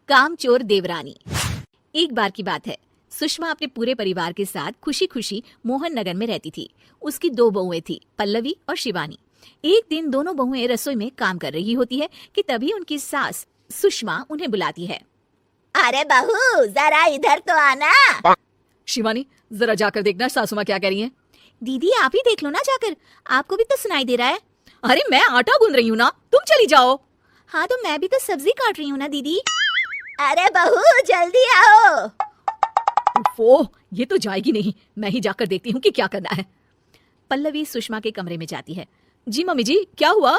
कामचोर देवरानी। एक बार की बात है, सुषमा अपने पूरे परिवार के साथ खुशी खुशी मोहन नगर में रहती थी। उसकी 2 बहुएं थी, पल्लवी और शिवानी। एक दिन दोनों बहुएं रसोई में काम कर रही होती है कि तभी उनकी सास सुषमा उन्हें बुलाती है। अरे बहू, जरा इधर तो आना। शिवानी, जरा जाकर देखना सासू माँ क्या कह रही हैं। दीदी आप ही देख लो ना जाकर, आपको भी तो सुनाई दे रहा है। अरे मैं आटा गूंद रही हूँ ना, तुम चली जाओ। हाँ तो मैं भी तो सब्जी काट रही हूँ ना दीदी। अरे बहू जल्दी आओ। ओह, ये तो जाएगी नहीं, मैं ही जाकर देखती हूँ कि क्या करना है। पल्लवी सुषमा के कमरे में जाती है। जी मम्मी जी, क्या हुआ?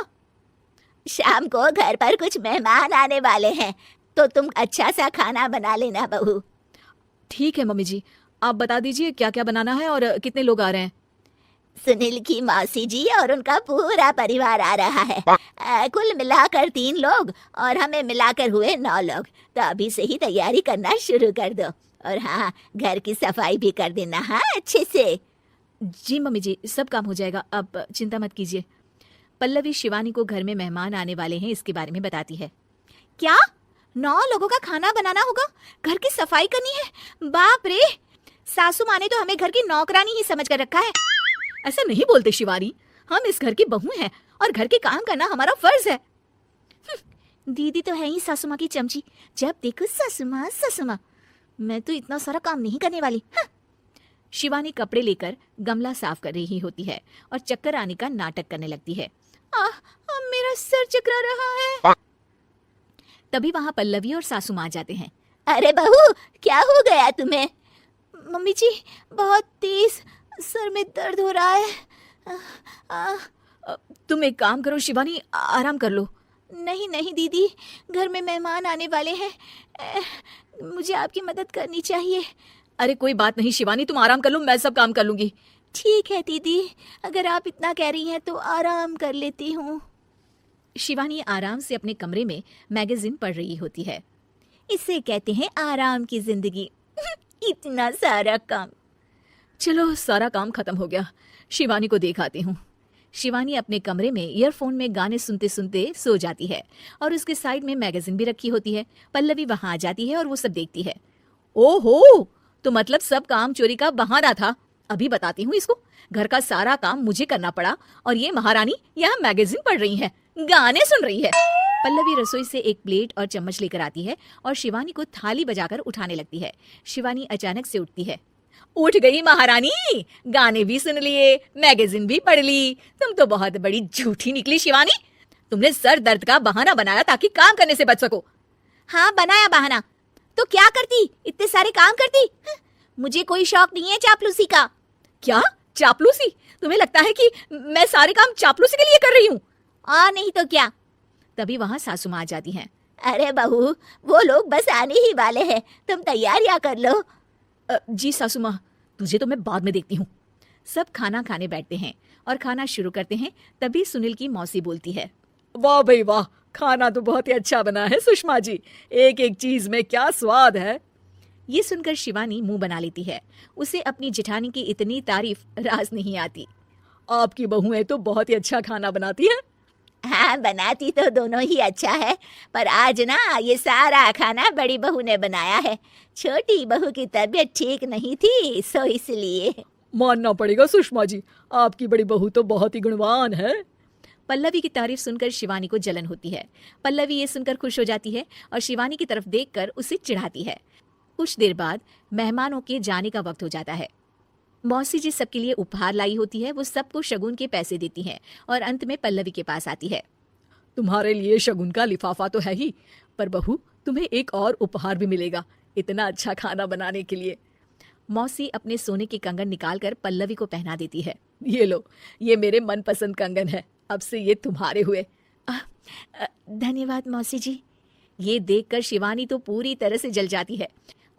शाम को घर पर कुछ मेहमान आने वाले हैं, तो तुम अच्छा सा खाना बना लेना बहू। ठीक है मम्मी जी, आप बता दीजिए क्या क्या बनाना है और कितने लोग आ रहे हैं। सुनील की मौसी जी और उनका पूरा परिवार आ रहा है। कुल मिलाकर 3 लोग और हमें मिलाकर हुए 9 लोग। तो अभी से ही तैयारी करना शुरू कर दो। और हाँ, घर की सफाई भी कर देना, हाँ अच्छे से। जी मम्मी जी, सब काम हो जाएगा, आप चिंता मत कीजिए। पल्लवी शिवानी को घर में मेहमान आने वाले हैं इसके बारे में बताती है। क्या 9 लोगों का खाना बनाना होगा, घर की सफाई करनी है? बाप रे, सासू माँ ने तो हमें घर की नौकरानी ही समझ कर रखा है। ऐसा नहीं बोलते शिवानी, हम इस घर की बहू हैं और घर के काम करना हमारा फर्ज है। दीदी तो है ही सासू माँ की चमची, जब देखो सासू माँ सासू माँ। मैं तो इतना सारा काम नहीं करने वाली। शिवानी कपड़े लेकर गमला साफ कर रही होती है और चक्कर आने का नाटक करने लगती है। मेरा सर चकरा रहा है। तभी वहां पल्लवी और सासू माँ जाते हैं। अरे बहू, क्या हो गया तुम्हें? मम्मी जी, बहुत तेज सर में दर्द हो रहा है। तुम एक काम करो शिवानी, आराम कर लो। नहीं नहीं दीदी, घर में मेहमान आने वाले हैं, मुझे आपकी मदद करनी चाहिए। अरे कोई बात नहीं शिवानी, तुम आराम कर लो, मैं सब काम कर लूंगी। ठीक है दीदी, अगर आप इतना कह रही हैं तो आराम कर लेती हूँ। शिवानी आराम से अपने कमरे में मैगजीन पढ़ रही होती है। इसे कहते हैं आराम की जिंदगी। इतना सारा काम। चलो सारा काम खत्म हो गया, शिवानी को देख आती हूँ। शिवानी अपने कमरे में ईयरफोन में गाने सुनते सुनते सो जाती है और उसके साइड में मैगजीन भी रखी होती है। पल्लवी वहां आ जाती है और वो सब देखती है। ओहो, तो मतलब सब काम चोरी का बहाना था। अभी बताती हूँ इसको। घर का सारा काम मुझे करना पड़ा और ये महारानी यहाँ मैगजीन पढ़ रही है, गाने सुन रही है। पल्लवी रसोई से एक प्लेट और चम्मच लेकर आती है और शिवानी को थाली बजाकर उठाने लगती है। शिवानी अचानक से उठती है। उठ गई महारानी, गाने भी सुन लिए, मैगजीन भी पढ़ ली। तुम तो बहुत बड़ी झूठी निकली शिवानी। तुमने सर दर्द का बहाना बनाया ताकि काम करने से बच सको। हाँ बनाया बहाना, तो क्या करती, इतने सारे काम करती। मुझे कोई शौक नहीं है चापलूसी का। क्या चापलूसी? तुम्हें लगता है कि मैं सारे काम चापलूसी के लिए कर रही हूँ? नहीं तो क्या। तभी वहां सासू माँ आ जाती हैं। अरे बहू, वो लोग बस आने ही वाले हैं, तुम तैयारियां कर लो। जी सासू माँ, तुझे तो मैं बाद में देखती हूँ। सब खाना खाने बैठते हैं और खाना शुरू करते हैं। तभी सुनील की मौसी बोलती है। वाह भाई वाह, खाना तो बहुत ही अच्छा बना है सुषमा जी, एक एक चीज में क्या स्वाद है। ये सुनकर शिवानी मुंह बना लेती है। उसे अपनी जेठानी की इतनी तारीफ राज नहीं आती। आपकी बहुएं तो बहुत ही अच्छा खाना बनाती हैं। हाँ, बनाती तो दोनों ही अच्छा है, पर आज ना ये सारा खाना बड़ी बहू ने बनाया है। छोटी बहू की तबीयत ठीक नहीं थी, सो इसलिए। मानना पड़ेगा सुषमा जी, आपकी बड़ी बहू तो बहुत ही गुणवान है। पल्लवी की तारीफ सुनकर शिवानी को जलन होती है। पल्लवी ये सुनकर खुश हो जाती है और शिवानी की तरफ देखकर उसे चिढ़ाती है। कुछ देर बाद मेहमानों के जाने का वक्त हो जाता है। मौसी जी सबके लिए उपहार लाई होती है। वो सबको शगुन के पैसे देती हैं और अंत में पल्लवी के पास आती है। तुम्हारे लिए शगुन का लिफाफा तो है ही, पर बहू तुम्हें एक और उपहार भी मिलेगा इतना अच्छा खाना बनाने के लिए। मौसी अपने सोने के कंगन निकालकर पल्लवी को पहना देती है। ये लो, ये मेरे मनपसंद कंगन है, अब से ये तुम्हारे हुए। धन्यवाद मौसी जी। ये देखकर शिवानी तो पूरी तरह से जल जाती है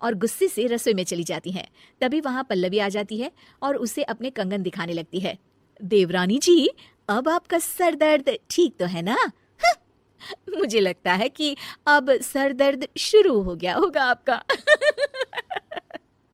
और गुस्से से रसोई में चली जाती है। तभी वहां पल्लवी आ जाती है और उसे अपने कंगन दिखाने लगती है। देवरानी जी, अब आपका सर दर्द ठीक तो है ना? मुझे लगता है कि अब सर दर्द शुरू हो गया होगा आपका।